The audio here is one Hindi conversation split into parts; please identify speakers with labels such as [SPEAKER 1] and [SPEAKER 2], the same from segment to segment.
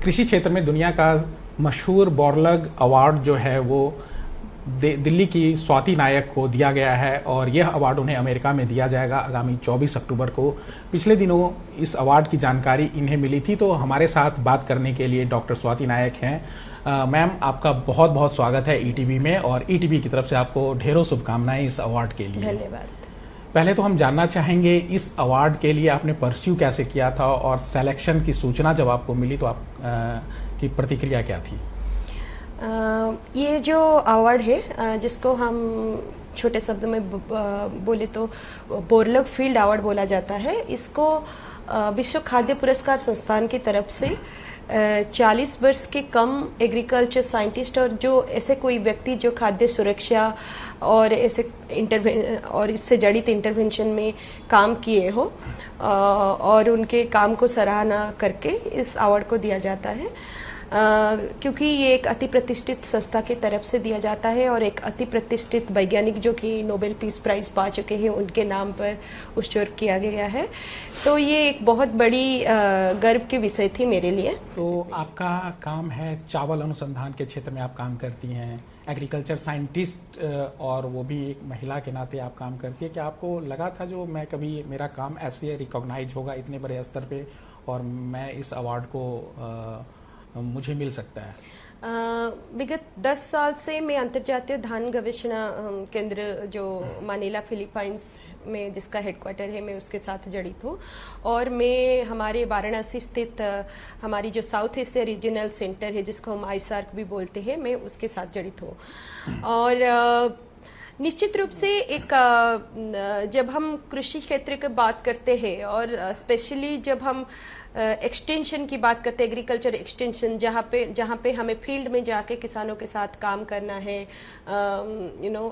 [SPEAKER 1] कृषि क्षेत्र में दुनिया का मशहूर बोरलग अवार्ड जो है वो दिल्ली की स्वाति नायक को दिया गया है और यह अवार्ड उन्हें अमेरिका में दिया जाएगा आगामी 24 अक्टूबर को। पिछले दिनों इस अवार्ड की जानकारी इन्हें मिली थी, तो हमारे साथ बात करने के लिए डॉक्टर स्वाति नायक हैं। मैम, आपका बहुत बहुत स्वागत है ईटीवी में, और ईटीवी की तरफ से आपको ढेरों शुभकामनाएं इस अवार्ड के लिए।
[SPEAKER 2] धन्यवाद।
[SPEAKER 1] पहले तो हम जानना चाहेंगे इस अवार्ड के लिए आपने परस्यू कैसे किया था, और सिलेक्शन की सूचना जब आपको मिली तो आप की प्रतिक्रिया क्या थी?
[SPEAKER 2] ये जो अवार्ड है जिसको हम छोटे शब्द में बोले तो बोरलग फील्ड अवार्ड बोला जाता है, इसको विश्व खाद्य पुरस्कार संस्थान की तरफ से 40 वर्ष के कम एग्रीकल्चर साइंटिस्ट और जो ऐसे कोई व्यक्ति जो खाद्य सुरक्षा और ऐसे और इससे जड़ित इंटरवेंशन में काम किए हो और उनके काम को सराहना करके इस अवार्ड को दिया जाता है। क्योंकि ये एक अति प्रतिष्ठित संस्था की तरफ से दिया जाता है और एक अति प्रतिष्ठित वैज्ञानिक जो कि नोबेल पीस प्राइज पा चुके हैं उनके नाम पर उत्सर्ग किया गया है, तो ये एक बहुत बड़ी गर्व की विषय थी मेरे लिए।
[SPEAKER 1] तो आपका काम है चावल अनुसंधान के क्षेत्र में आप काम करती हैं, एग्रीकल्चर साइंटिस्ट, और वो भी एक महिला के नाते आप काम करती है। क्या आपको लगा था जो मैं कभी मेरा काम ऐसे रिकॉग्नाइज होगा इतने बड़े स्तर पे और मैं इस अवार्ड को मुझे मिल सकता है?
[SPEAKER 2] विगत 10 साल से मैं अंतर्जातीय धान गवेषणा केंद्र जो मानीला फिलीपाइंस में जिसका हेडक्वार्टर है, मैं उसके साथ जड़ित हूँ और मैं हमारे वाराणसी स्थित हमारी जो साउथ एशिया रीजनल सेंटर है जिसको हम आईसार्क भी बोलते हैं, मैं उसके साथ जड़ित हूँ। और निश्चित रूप से एक जब हम कृषि क्षेत्र की बात करते हैं और स्पेशली जब हम एक्सटेंशन की बात करते हैं, एग्रीकल्चर एक्सटेंशन, जहाँ पे हमें फील्ड में जाके किसानों के साथ काम करना है,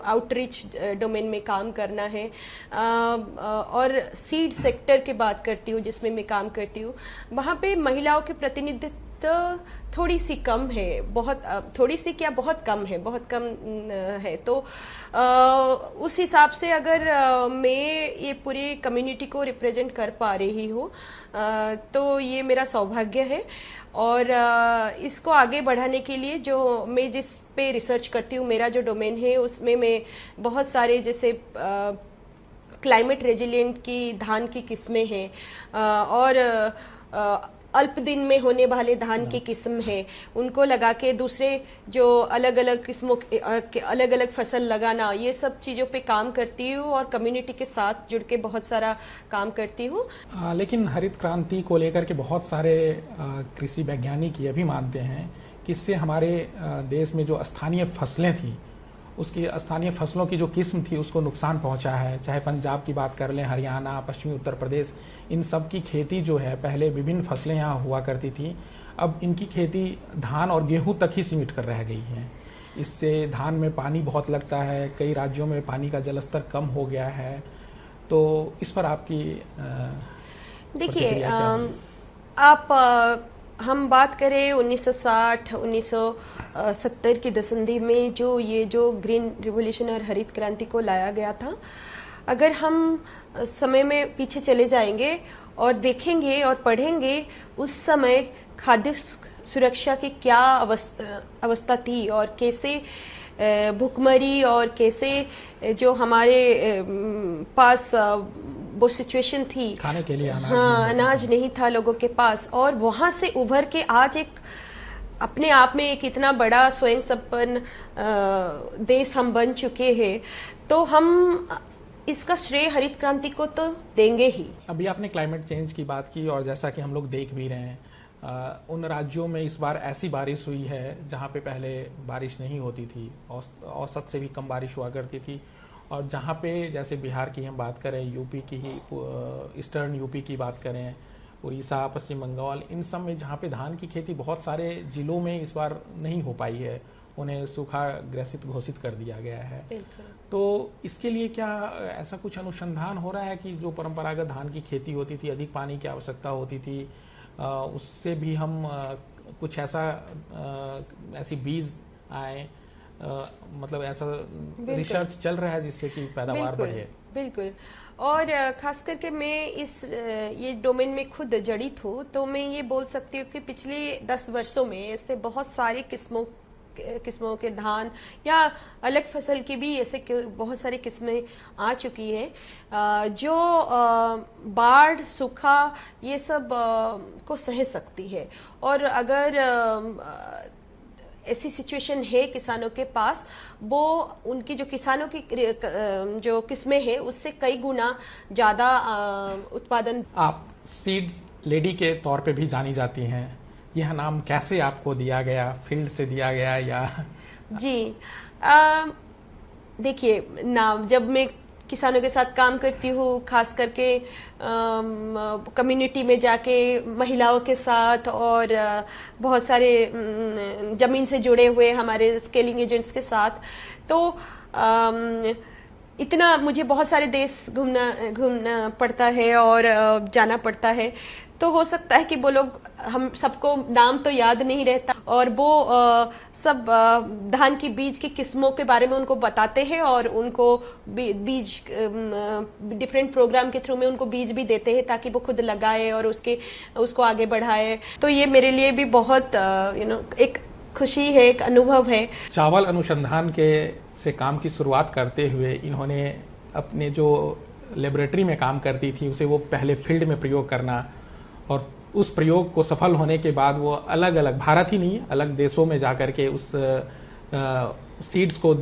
[SPEAKER 2] आउटरीच डोमेन में काम करना है, और सीड सेक्टर की बात करती हूँ जिसमें मैं काम करती हूँ, वहाँ पे महिलाओं के प्रतिनिधित्व थोड़ी सी कम है, बहुत थोड़ी सी क्या बहुत कम है, बहुत कम है। तो उस हिसाब से अगर मैं ये पूरी कम्युनिटी को रिप्रेजेंट कर पा रही हूँ तो ये मेरा सौभाग्य है। और इसको आगे बढ़ाने के लिए जो मैं जिस पे रिसर्च करती हूँ, मेरा जो डोमेन है उसमें मैं बहुत सारे जैसे क्लाइमेट रेजिलिएंट की धान की किस्में हैं और अल्प दिन में होने वाले धान की किस्म है, उनको लगा के दूसरे जो अलग अलग किस्मों के अलग अलग फसल लगाना, ये सब चीज़ों पे काम करती हूँ और कम्युनिटी के साथ जुड़ के बहुत सारा काम करती हूँ।
[SPEAKER 1] लेकिन हरित क्रांति को लेकर के बहुत सारे कृषि वैज्ञानिक ये भी मानते हैं कि इससे हमारे देश में जो स्थानीय फसलें थी, उसकी स्थानीय फसलों की जो किस्म थी उसको नुकसान पहुंचा है। चाहे पंजाब की बात कर लें, हरियाणा, पश्चिमी उत्तर प्रदेश, इन सब की खेती जो है, पहले विभिन्न फसलें यहाँ हुआ करती थी, अब इनकी खेती धान और गेहूं तक ही सीमित कर रह गई है। इससे धान में पानी बहुत लगता है, कई राज्यों में पानी का जलस्तर कम हो गया है। तो इस पर आपकी
[SPEAKER 2] देखिए, आप हम बात करें 1960 1970 की दशंधि में जो ग्रीन रिवॉल्यूशन और हरित क्रांति को लाया गया था, अगर हम समय में पीछे चले जाएंगे और देखेंगे और पढ़ेंगे उस समय खाद्य सुरक्षा की क्या अवस्था थी और कैसे भुखमरी और कैसे जो हमारे पास वो सिचुएशन थी,
[SPEAKER 1] खाने के लिए
[SPEAKER 2] अनाज नहीं था लोगों के पास, और वहां से उभर के आज एक अपने आप में एक इतना बड़ा स्वयं संपन्न देश हम बन चुके हैं, तो हम इसका श्रेय हरित क्रांति को तो देंगे ही।
[SPEAKER 1] अभी आपने क्लाइमेट चेंज की बात की और जैसा कि हम लोग देख भी रहे हैं, उन राज्यों में इस बार ऐसी बारिश हुई है जहां पे पहले बारिश नहीं होती थी, औसत से भी कम बारिश हुआ करती थी। और जहाँ पे जैसे बिहार की हम बात करें, यूपी की ही ईस्टर्न यूपी की बात करें, उड़ीसा, पश्चिम बंगाल, इन सब में जहाँ पे धान की खेती बहुत सारे जिलों में इस बार नहीं हो पाई है, उन्हें सूखा ग्रसित घोषित कर दिया गया है। तो इसके लिए क्या ऐसा कुछ अनुसंधान हो रहा है कि जो परंपरागत धान की खेती होती थी, अधिक पानी की आवश्यकता होती थी, उससे भी हम कुछ ऐसी बीज आए, मतलब ऐसा रिसर्च चल रहा है जिससे कि पैदावार बढ़े?
[SPEAKER 2] बिल्कुल। और खास करके मैं इस ये डोमेन में खुद जड़ित हूँ, तो मैं ये बोल सकती हूँ कि पिछले 10 वर्षों में ऐसे बहुत सारे किस्मों के धान या अलग फसल की भी ऐसे बहुत सारी किस्में आ चुकी हैं जो बाढ़, सूखा ये सब को सह सकती है। और अगर ऐसी सिचुएशन है किसानों के पास, वो उनकी जो किसानों की जो किस्में हैं उससे कई गुना ज़्यादा उत्पादन।
[SPEAKER 1] आप सीड्स लेडी के तौर पे भी जानी जाती हैं, यह नाम कैसे आपको दिया गया? फील्ड से दिया गया या?
[SPEAKER 2] जी, देखिए, नाम जब मैं किसानों के साथ काम करती हूँ, खास करके कम्युनिटी में जाके महिलाओं के साथ और बहुत सारे जमीन से जुड़े हुए हमारे स्केलिंग एजेंट्स के साथ, तो इतना मुझे बहुत सारे देश घूमना पड़ता है और जाना पड़ता है, तो हो सकता है कि वो लोग, हम सबको नाम तो याद नहीं रहता, और वो सब धान की बीज की किस्मों के बारे में उनको बताते हैं और उनको बीज डिफरेंट प्रोग्राम के थ्रू में उनको बीज भी देते हैं ताकि वो खुद लगाए और उसको आगे बढ़ाए। तो ये मेरे लिए भी बहुत एक खुशी है, एक अनुभव है।
[SPEAKER 1] चावल अनुसंधान के से काम की शुरुआत करते हुए इन्होंने अपने जो लेबोरेटरी में काम करती थी उसे वो पहले फील्ड में प्रयोग करना, और उस प्रयोग को सफल होने के बाद वो अलग अलग, भारत ही नहीं अलग देशों में जाकर के उस सीड्स को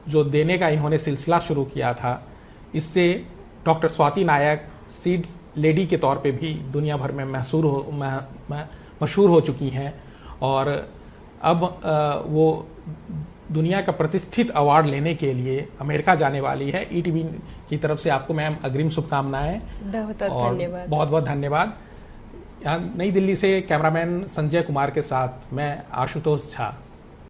[SPEAKER 1] जो देने का इन्होंने सिलसिला शुरू किया था, इससे डॉक्टर स्वाति नायक सीड्स लेडी के तौर पे भी दुनिया भर में मशहूर हो चुकी हैं। और अब वो दुनिया का प्रतिष्ठित अवार्ड लेने के लिए अमेरिका जाने वाली है। ईटीवी की तरफ से आपको मैम अग्रिम शुभकामनाएं।
[SPEAKER 2] धन्यवाद।
[SPEAKER 1] बहुत बहुत धन्यवाद। यहाँ नई दिल्ली से कैमरामैन संजय कुमार के साथ मैं आशुतोष झा।